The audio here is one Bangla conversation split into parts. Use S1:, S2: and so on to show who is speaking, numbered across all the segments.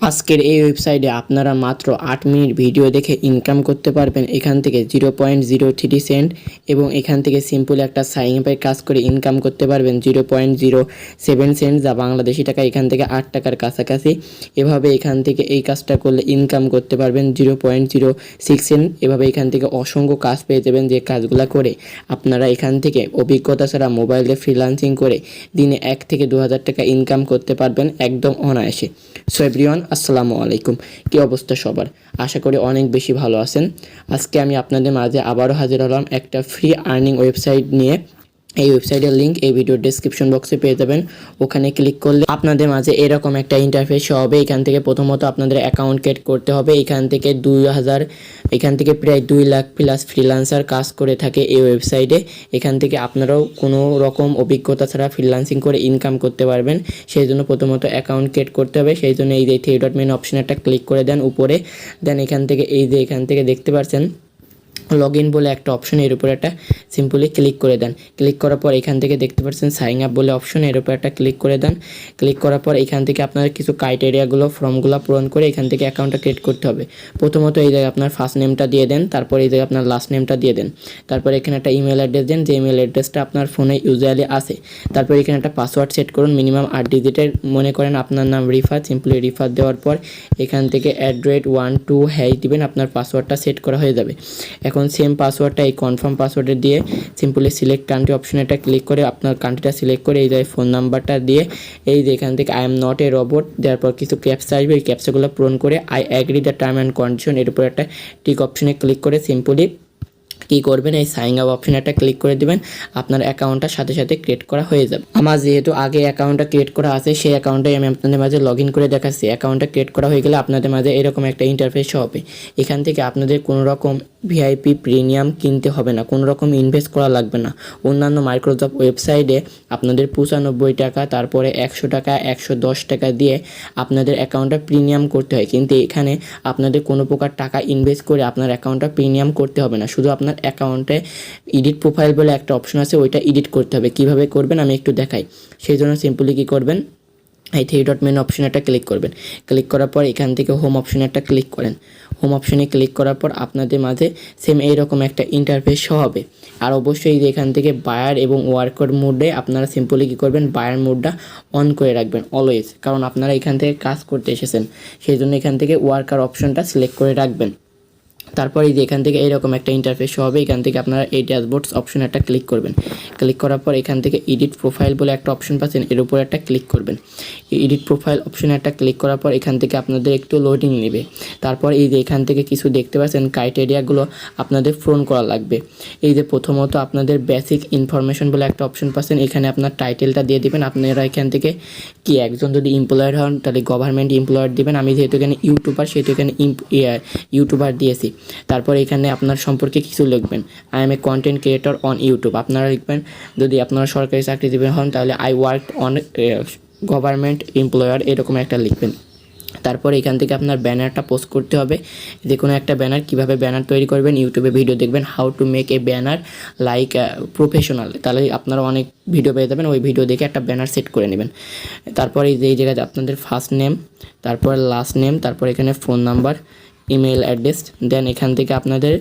S1: আজকের এই ওয়েবসাইটে আপনারা মাত্র 8 মিনিট ভিডিও দেখে ইনকাম করতে পারবেন এখান থেকে 0.03 সেন্ট এবং এখান থেকে সিম্পল একটা সাইন আপের কাজ করে ইনকাম করতে পারবেন 0.07 সেন্ট, যা বাংলাদেশি টাকা এখান থেকে 8 টাকার কাছাকাছি। এভাবে এখান থেকে এই কাজটা করলে ইনকাম করতে পারবেন 0.06 সেন্ট। এভাবে এখান থেকে অসংখ্য কাজ পেয়ে যাবেন, যে কাজগুলো করে আপনারা এখান থেকে অভিজ্ঞতা ছাড়া মোবাইলে ফ্রিল্যান্সিং করে দিনে 1 থেকে 2000 টাকা ইনকাম করতে পারবেন একদম অনায়াসে। সো এভরিওয়ান, আসসালামু আলাইকুম। কী অবস্থা সবার? আশা করি অনেক বেশি ভালো আছেন। আজকে আমি আপনাদের মাঝে আবারও হাজির হলাম একটা ফ্রি আর্নিং ওয়েবসাইট নিয়ে। এই ওয়েবসাইটের লিঙ্ক এই ভিডিওর ডেসক্রিপশন বক্সে পেয়ে যাবেন। ওখানে ক্লিক করলে আপনাদের মাঝে এরকম একটা ইন্টারফেস হবে। এখান থেকে প্রথমত আপনাদের অ্যাকাউন্ট ক্রিয়েট করতে হবে। এখান থেকে প্রায় 2 লাখ প্লাস ফ্রিল্যান্সার কাজ করে থাকে এই ওয়েবসাইটে। এখান থেকে আপনারাও কোনো রকম অভিজ্ঞতা ছাড়া ফ্রিল্যান্সিং করে ইনকাম করতে পারবেন। সেই জন্য প্রথমত অ্যাকাউন্ট ক্রিয়েট করতে হবে। সেই জন্য এই যে 3.মেন অপশন একটা ক্লিক করে দেন উপরে। দেন এখান থেকে দেখতে পাচ্ছেন লগ ইন বলে একটা অপশন, এর উপরে একটা সিম্পলি ক্লিক করে দেন। ক্লিক করার পর এখান থেকে দেখতে পাচ্ছেন সাইন আপ বলে অপশন, এর উপরে একটা ক্লিক করে দেন। ক্লিক করার পর এখান থেকে আপনার কিছু ক্রাইটেরিয়াগুলো ফর্মগুলো পূরণ করে এখান থেকে অ্যাকাউন্টটা ক্রিয়েট করতে হবে। প্রথমত এই জায়গায় আপনার ফার্স্ট নেমটা দিয়ে দেন, তারপর এই জায়গায় আপনার লাস্ট নেমটা দিয়ে দেন। তারপর এখানে একটা ইমেল অ্যাড্রেস দেন, যে ইমেল অ্যাড্রেসটা আপনার ফোনে ইউজুয়ালি আছে। তারপর এখানে একটা পাসওয়ার্ড সেট করুন মিনিমাম 8 ডিজিটের। মনে করেন আপনার নাম রিফাত, সিম্পলি রিফাত দেওয়ার পর এখান থেকে @12 দিবেন, আপনার পাসওয়ার্ডটা সেট করা হয়ে যাবে। এখন সেম পাসওয়ার্ডটা এই কনফার্ম পাসওয়ার্ডে দিয়ে সিম্পলি সিলেক্ট কান্ট্রি অপশনে একটা ক্লিক করে আপনার কান্ট্রিটা সিলেক্ট করে এই যে ফোন নাম্বারটা দিয়ে এই যে এখান থেকে I am not a robot দেওয়ার পর কিছু ক্যাপচা আসবে। এই ক্যাপচাগুলো পূরণ করে I agree the term and condition, এর উপর একটা টিক অপশনে ক্লিক করে সিম্পলি কী করবেন, এই সাইন আপ অপশন একটা ক্লিক করে দিবেন। আপনার অ্যাকাউন্টটা সাথে সাথে ক্রিয়েট করা হয়ে যাবে। আমার যেহেতু আগে অ্যাকাউন্টটা ক্রিয়েট করা আছে, সেই অ্যাকাউন্টটাই আমি আপনাদের মাঝে লগ ইন করে দেখাচ্ছি। অ্যাকাউন্টটা ক্রিয়েট করা হয়ে গেলে আপনাদের মাঝে এরকম একটা ইন্টারফেস হবে। এখান থেকে আপনাদের কোনো রকম ভিআইপি প্রিমিয়াম কিনতে হবে না, কোনো রকম ইনভেস্ট করা লাগবে না। অন্যান্য মাইক্রোসফট ওয়েবসাইটে আপনাদের 95 টাকা, তারপরে 100 টাকা, 110 টাকা দিয়ে আপনাদের অ্যাকাউন্টটা প্রিমিয়াম করতে হয়, কিন্তু এখানে আপনাদের কোনো প্রকার টাকা ইনভেস্ট করে আপনার অ্যাকাউন্টটা প্রিমিয়াম করতে হবে না। শুধু আপনার অ্যাকাউন্টে এডিট প্রোফাইল বলে একটা অপশন আছে, ওইটা এডিট করতে হবে। কিভাবে করবেন আমি একটু দেখাই। সেই জন্য সিম্পলি কী করবেন, এই 3.মেন অপশন একটা ক্লিক করবেন। ক্লিক করার পর এখান থেকে হোম অপশন একটা ক্লিক করেন। হোম অপশনে ক্লিক করার পর আপনাদের মাঝে সেম এইরকম একটা ইন্টারফেস শো হবে। আর অবশ্যই এখান থেকে বায়ার এবং ওয়ার্কার মোডে আপনারা সিম্পলি কী করবেন, বায়ার মোডটা অন করে রাখবেন অলওয়েজ, কারণ আপনারা এখান থেকে কাজ করতে এসেছেন। সেই জন্য এখান থেকে ওয়ার্কার অপশনটা সিলেক্ট করে রাখবেন। তারপরে যে এখান থেকে এইরকম একটা ইন্টারফেস হবে। এখান থেকে আপনারা এই ড্যাশবোর্ডস অপশন একটা ক্লিক করবেন। ক্লিক করার পর এখান থেকে এডিট প্রোফাইল বলে একটা অপশন পাচ্ছেন, এর উপর একটা ক্লিক করবেন। এই এডিট প্রোফাইল অপশনে একটা ক্লিক করার পর এখান থেকে আপনাদের একটু লোডিং নেবে। তারপর এই যে এখান থেকে কিছু দেখতে পাচ্ছেন ক্রাইটেরিয়াগুলো আপনাদের পূরণ করা লাগবে। এই যে প্রথমত আপনাদের বেসিক ইনফরমেশন বলে একটা অপশন পাচ্ছেন, এখানে আপনার টাইটেলটা দিয়ে দিবেন। আপনারা এখান থেকে কি একজন যদি এমপ্লয়ার হন তাহলে গভর্নমেন্ট এমপ্লয়ার দিবেন। আমি যেহেতু এখানে ইউটিউবার, সেহেতু এখানে ইউটিউবার দিয়েছি। তারপর এখানে আপনার সম্পর্কে কিছু লিখবেন, I M A content creator on YouTube. আপনারা লিখবেন যদি আপনারা সরকারি চাকরিজীবী হন তাহলে I work on government employer, এরকম একটা লিখবেন। তারপর এখান থেকে আপনার ব্যানারটা পোস্ট করতে হবে। যে কোনো একটা ব্যানার, কিভাবে ব্যানার তৈরি করবেন ইউটিউবে ভিডিও দেখবেন, how to make a banner like professional, তাহলে আপনারা অনেক ভিডিও পেয়ে যাবেন। ওই ভিডিও দেখে একটা ব্যানার সেট করে নেবেন। তারপর এই জায়গায় আপনাদের ফার্স্ট নেম, তারপর লাস্ট নেম, তারপর এখানে ফোন নাম্বার, ইমেল অ্যাড্রেস। দেন এখান থেকে আপনাদের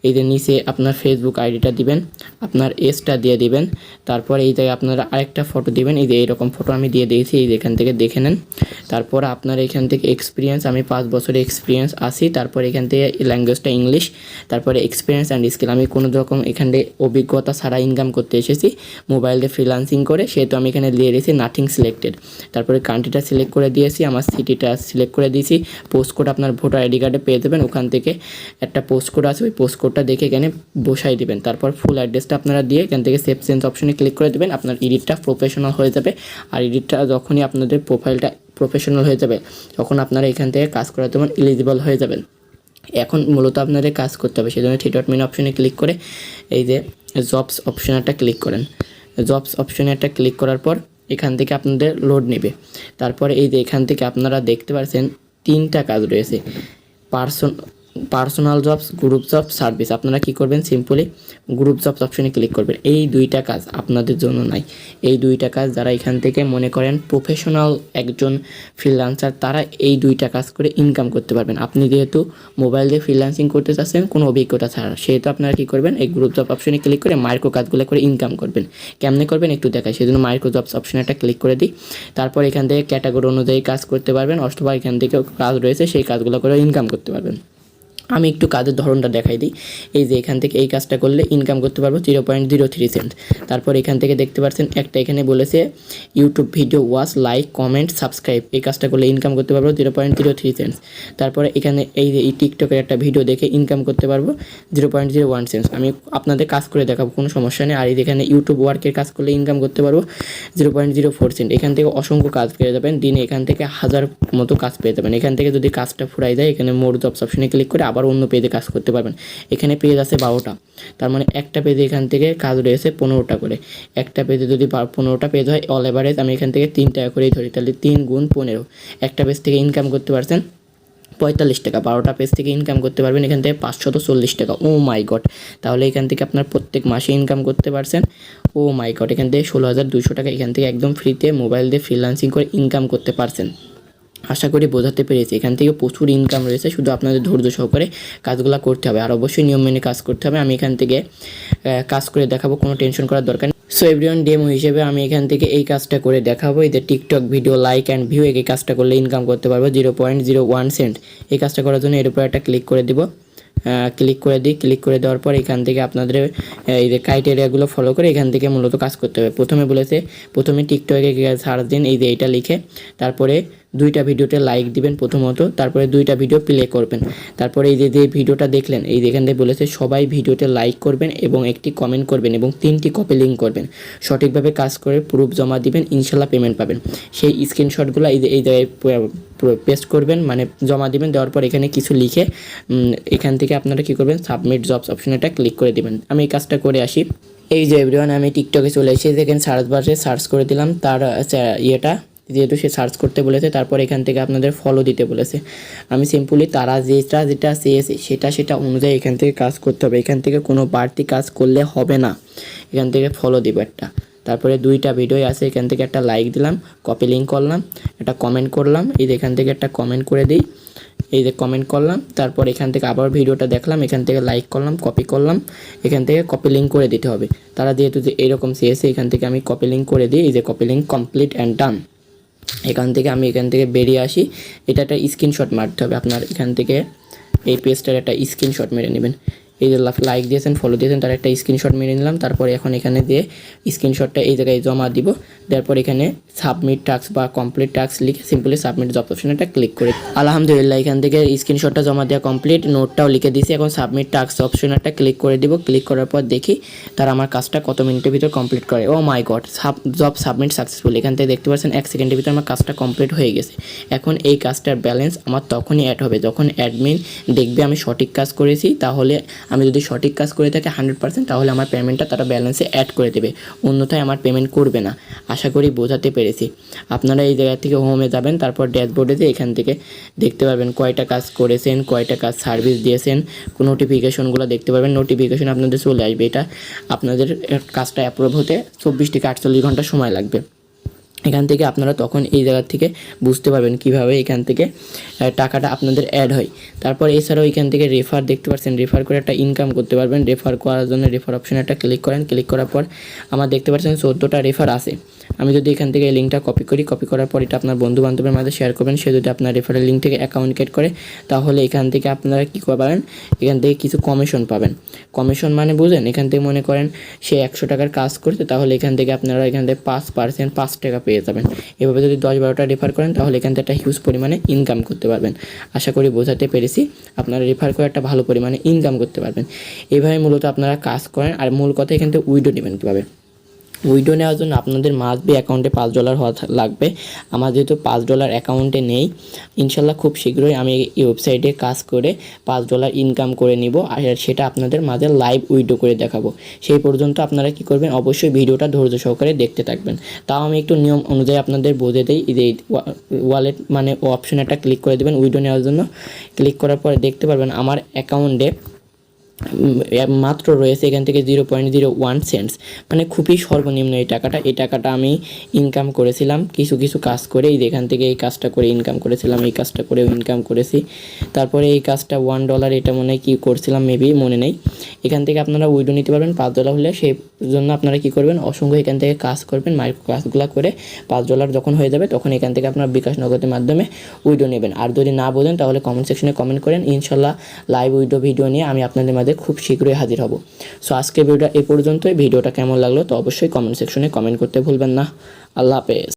S1: এই যে নিচে আপনার ফেসবুক আইডিটা দিবেন, আপনার এজটা দিয়ে দিবেন। তারপর এই জায়গায় আপনারা আরেকটা ফটো দিবেন, এই যে এইরকম ফটো আমি দিয়ে দিয়েছি, এই যে এখান থেকে দেখে নেন। তারপর আপনার এখান থেকে এক্সপিরিয়েন্স, আমি 5 বছরের এক্সপিরিয়েন্স আছি। তারপর এখান থেকে ল্যাঙ্গুয়েজটা ইংলিশ। তারপরে এক্সপিরিয়েন্স অ্যান্ড স্কিল, আমি কোনো রকম এখানে অভিজ্ঞতা ছাড়া ইনকাম করতে এসেছি মোবাইলে ফ্রিল্যান্সিং করে, সেহেতু আমি এখানে দিয়ে দিয়েছি নাথিং সিলেক্টেড। তারপরে কান্ট্রিটা সিলেক্ট করে দিয়েছি, আমার সিটিটা সিলেক্ট করে দিয়েছি। পোস্ট কোড আপনার ভোটার আইডি কার্ডে পেয়ে দেবেন, ওখান থেকে একটা পোস্ট কোড আছে, ওই পোস্ট কোডটা দেখে এখানে বসাই দিবেন। তারপর ফুল অ্যাড্রেসটা আপনারা দিয়ে এখান থেকে সেভ চেঞ্জ অপশনে ক্লিক করে দেবেন। আপনার এডিটটা প্রফেশনাল হয়ে যাবে। আর এডিটটা যখনই আপনাদের প্রোফাইলটা প্রফেশনাল হয়ে যাবে তখন আপনারা এখান থেকে কাজ করার জন্য এলিজিবল হয়ে যাবেন। এখন মূলত আপনাদের কাজ করতে হবে, সেই জন্য 3.মেন অপশনে ক্লিক করে এই যে জবস অপশন একটা ক্লিক করেন। জবস অপশনে একটা ক্লিক করার পর এখান থেকে আপনাদের লোড নেবে। তারপরে এই যে এখান থেকে আপনারা দেখতে পাচ্ছেন 3টা কাজ রয়েছে, personal jobs, group job, service. আপনারা কি করবেন, সিম্পলি গ্রুপ জবস অপশনে ক্লিক করবেন। এই দুইটা কাজ আপনাদের জন্য নাই। এই দুইটা কাজ যারা এখান থেকে মনে করেন প্রফেশনাল একজন ফ্রিল্যান্সার, তারা এই দুইটা কাজ করে ইনকাম করতে পারবেন। আপনি যেহেতু মোবাইল দিয়ে ফ্রিল্যান্সিং করতে চাচ্ছেন কোনো অভিজ্ঞতা ছাড়া, সেহেতু আপনারা কি করবেন, এই গ্রুপ জব অপশনে ক্লিক করে মাইক্রো কাজগুলো করে ইনকাম করবেন। কেমনে করবেন একটু দেখাই, সেজন্য মাইক্রো জবস অপশনে একটা ক্লিক করে দিই। তারপর এখান থেকে ক্যাটাগরি অনুযায়ী কাজ করতে পারবেন, অথবা এখান থেকে কাজ রয়েছে সেই কাজগুলো করে ইনকাম করতে পারবেন। আমি একটু কাজের ধরনটা দেখাই দিই। এই যে এখান থেকে এই কাজটা করলে ইনকাম করতে পারবো 0.03 সেন্ট। তারপর এখান থেকে দেখতে পাচ্ছেন একটা এখানে বলেছে YouTube video watch, like, comment, subscribe. এই কাজটা করলে ইনকাম করতে পারবো 0.03 সেন্টস। তারপরে এখানে এই যে এই টিকটকের একটা ভিডিও দেখে ইনকাম করতে পারবো 0.01 সেন্টস। আমি আপনাদের কাজ করে দেখাবো, কোনো সমস্যা নেই। আর এখানে ইউটিউব ওয়ার্কের কাজ করলে ইনকাম করতে পারবো 0.04 সেন্ট। এখান থেকে অসংখ্য কাজ পেয়ে যাবেন, দিনে এখান থেকে 1000 মতো কাজ পেয়ে যাবেন। এখান থেকে যদি কাজটা ফুরাই দেয়, এখানে মোর জবস অপশনে ক্লিক করে আবার অন্য পেজে কাজ করতে পারবেন। এখানে পেজ আছে 12টা, তার মানে একটা পেজে এখান থেকে কাজ রয়েছে 15টা করে। একটা পেজে যদি 15টা পেজ হয়, অল এভারেজ আমি এখান থেকে 3 টাকা করেই ধরি, তাহলে 3 গুণ 15। একটা পেজ থেকে ইনকাম করতে পারছেন 45 টাকা। 12টা পেজ থেকে ইনকাম করতে পারবেন এখান থেকে 540 টাকা। ও মাই গড, তাহলে এখান থেকে আপনার প্রত্যেক মাসে ইনকাম করতে পারছেন, ও মাই গড, এখান থেকে 16,200 টাকা এখান থেকে একদম ফ্রিতে মোবাইল দিয়ে ফ্রিল্যান্সিং করে ইনকাম করতে পারছেন। আশা করি বোঝাতে পেরেছি। এখান থেকে প্রচুর ইনকাম রয়েছে, শুধু আপনাদের ধৈর্য সহকারে কাজগুলো করতে হবে, আর অবশ্যই নিয়ম মেনে কাজ করতে হবে। আমি এখান থেকে কাজ করে দেখাবো, কোনো টেনশন করার দরকার নেই। সো এভরিওয়ান, ডেমো হিসেবে আমি এখান থেকে এই কাজটা করে দেখাবো। এই যে TikTok video, like and view, এই কাজটা করলে ইনকাম করতে পারবো 0.01 সেন্ট। এই কাজটা করার জন্য এর উপর একটা ক্লিক করে দিব। ক্লিক করে দিই। ক্লিক করে দেওয়ার পর এখান থেকে আপনাদের এই যে ক্রাইটেরিয়াগুলো ফলো করে এখান থেকে মূলত কাজ করতে হবে। প্রথমে বলেছে প্রথমে টিকটকে সার্চ দিন, এই যে এইটা লিখে, তারপরে 2টা ভিডিওতে লাইক দিবেন প্রথমত, তারপরে 2টা ভিডিও প্লে করবেন। তারপরে এই যে ভিডিওটা দেখলেন, এই যেখান থেকে বলেছে সবাই ভিডিওতে লাইক করবেন এবং একটি কমেন্ট করবেন এবং 3টি কপি লিঙ্ক করবেন। সঠিকভাবে কাজ করে প্রুফ জমা দিবেন, ইনশাল্লাহ পেমেন্ট পাবেন। সেই স্ক্রিনশটগুলো এই জায়গায় পেস্ট করবেন, মানে জমা দিবেন। দেওয়ার পর এখানে কিছু লিখে এখান থেকে আপনারা কী করবেন, সাবমিট জবস অপশনটা ক্লিক করে দিবেন। আমি এই কাজটা করে আসি। এই যে এভরিওয়ান, আমি টিকটকে চলে এসেছি, দেখেন সার্চ বারে সার্চ করে দিলাম তার ইয়েটা, যেহেতু সে সার্চ করতে বলেছে। তারপর এখান থেকে আপনাদের ফলো দিতে বলেছে। আমি সিম্পলি তারা যেটা চেয়েছে সেটা অনুযায়ী এখান থেকে কাজ করতে হবে। এখান থেকে কোনো বাড়তি কাজ করলে হবে না, এখান থেকে ফলো দিব একটা। তারপরে 2টা ভিডিও আছে, এখান থেকে একটা লাইক দিলাম, কপি লিঙ্ক করলাম, একটা কমেন্ট করলাম, এই যে এখান থেকে একটা কমেন্ট করে দিই, এই যে কমেন্ট করলাম। তারপর এখান থেকে আবার ভিডিওটা দেখলাম, এখান থেকে লাইক করলাম, কপি করলাম, এখান থেকে কপি লিঙ্ক করে দিতে হবে। তারা যেহেতু যে এরকম চেয়েছে, এখান থেকে আমি কপি লিঙ্ক করে দিই, এই যে কপি লিঙ্ক কমপ্লিট অ্যান্ড ডান। এখান থেকে আমি এখান থেকে বেরিয়ে আসি। এটা একটা স্ক্রিনশট মারতে হবে আপনার, এখান থেকে এই পেজটার একটা স্ক্রিনশট মেরে নেবেন। এই যে লাইক দিয়েছেন, ফলো দিয়েছেন, তার একটা স্ক্রিনশট মেরে নিলাম। তারপর এখন এখানে দিয়ে স্ক্রিনশটটা এই জায়গায় জমা দিব। তারপর এখানে সাবমিট টাস্ক বা কমপ্লিট টাস্ক লিখে সিম্পলি সাবমিট জব অপশনটা ক্লিক করে, আলহামদুলিল্লাহ এখান থেকে স্ক্রিনশটটা জমা দেওয়া কমপ্লিট, নোটটাও লিখে দিয়েছি। এখন সাবমিট টাস্ক অপশনটা ক্লিক করে দিব। ক্লিক করার পর দেখি তার আমার কাজটা কত মিনিটের ভিতর কমপ্লিট করে। ও মাই গড, জব সাবমিট সাকসেসফুল। এখান থেকে দেখতে পাচ্ছেন 1 সেকেন্ডের ভিতর আমার কাজটা কমপ্লিট হয়ে গেছে। এখন এই কাজটার ব্যালেন্স আমার তখনই অ্যাড হবে যখন অ্যাডমিন দেখবে আমি সঠিক কাজ করেছি। তাহলে আমি যদি সঠিক কাজ করে থাকি 100%, তাহলে আমার পেমেন্টটা তারা ব্যালেন্সে অ্যাড করে দেবে, অন্যথায় আমার পেমেন্ট করবে না। আশা করি বোঝাতে পেরেছি। আপনারা এই জায়গা থেকে হোমে যাবেন, তারপর ড্যাশবোর্ডে যে এখান থেকে দেখতে পারবেন কয়টা কাজ করেছেন, কয়টা কাজ সার্ভিস দিয়েছেন, নোটিফিকেশনগুলো দেখতে পারবেন। নোটিফিকেশন আপনাদের চলে আসবে। এটা আপনাদের কাজটা অ্যাপ্রুভ হতে 24 থেকে 48 ঘন্টা সময় লাগবে। এখান থেকে আপনারা তখন এই জায়গা থেকে বুঝতে পারবেন কিভাবে এখান থেকে টাকাটা আপনাদের অ্যাড হয়। তারপর এছাড়াও এখান থেকে রেফার দেখতে পাচ্ছেন, রেফার করে একটা ইনকাম করতে পারবেন। রেফার করার জন্য রেফার অপশনে একটা ক্লিক করেন। ক্লিক করার পর আমার দেখতে পাচ্ছেন 14টা রেফার আছে। আমি যদি এখান থেকে এই লিঙ্কটা কপি করার পর এটা আপনার বন্ধু বান্ধবের মাঝে শেয়ার করবেন। সে যদি আপনার রেফারের লিঙ্ক থেকে অ্যাকাউন্ট ক্রিয়েট করে, তাহলে এখান থেকে আপনারা কী পাবেন, এখান থেকে কিছু কমিশন পাবেন। কমিশন মানে বুঝেন, এখান থেকে মনে করেন সে 100 টাকার কাজ করতে, তাহলে এখান থেকে আপনারা এখান থেকে 5% 5 টাকা পেয়ে যাবেন। এভাবে যদি 10-12টা রেফার করেন, তাহলে এখান থেকে একটা হিউজ পরিমাণে ইনকাম করতে পারবেন। আশা করি বোঝাতে পেরেছি। আপনারা রেফার করে একটা ভালো পরিমাণে ইনকাম করতে পারবেন। এইভাবে মূলত আপনারা কাজ করেন। আর মূল কথা, এখান থেকে উইডো নেবেন কীভাবে। উইড্রো নেওয়ার জন্য আপনাদের মাস্ট বি অ্যাকাউন্টে $5 হওয়া লাগবে। আমার যেহেতু $5 অ্যাকাউন্টে নেই, ইনশাল্লাহ খুব শীঘ্রই আমি এই ওয়েবসাইটে কাজ করে $5 ইনকাম করে নিব, আর সেটা আপনাদের মাঝে লাইভ উইড্রো করে দেখাবো। সেই পর্যন্ত আপনারা কি করবেন, অবশ্যই ভিডিওটা ধৈর্য সহকারে দেখতে থাকবেন। তাও আমি একটু নিয়ম অনুযায়ী আপনাদের বলে দিই। এই ওয়ালেট মানে অপশন একটা ক্লিক করে দেবেন উইড্রো নেওয়ার জন্য। ক্লিক করার পরে দেখতে পারবেন আমার অ্যাকাউন্টে মাত্র রয়েছে এখান থেকে 0.01 সেন্টস, মানে খুবই সর্বনিম্ন এই টাকাটা আমি ইনকাম করেছিলাম কিছু কাজ করে। এখান থেকে এই কাজটা করে ইনকাম করেছিলাম, এই কাজটা করেও ইনকাম করেছি। তারপরে এই কাজটা $1 এটা মনে হয় কি করছিলাম, মেবি মনে নেই। এখান থেকে আপনারা উইড্রো নিতে পারবেন $5 হলে। সেই জন্য আপনারা কি করবেন, অসংখ্য এখান থেকে কাজ করবেন, মাইক্রো কাজগুলো করে $5 যখন হয়ে যাবে তখন এখান থেকে আপনারা বিকাশ নগদের মাধ্যমে উইড্রো নেবেন। আর যদি না বোঝেন তাহলে কমেন্ট সেকশনে কমেন্ট করেন, ইনশাল্লাহ লাইভ উইড্রো ভিডিও নিয়ে আমি আপনাদের মাঝে খুব শীঘ্রই হাজির হব। সো আজকের ভিডিওটা এই পর্যন্তই। ভিডিওটা কেমন লাগলো তো অবশ্যই কমেন্ট সেকশনে কমেন্ট করতে ভুলবেন না। আল্লাহ হাফেজ।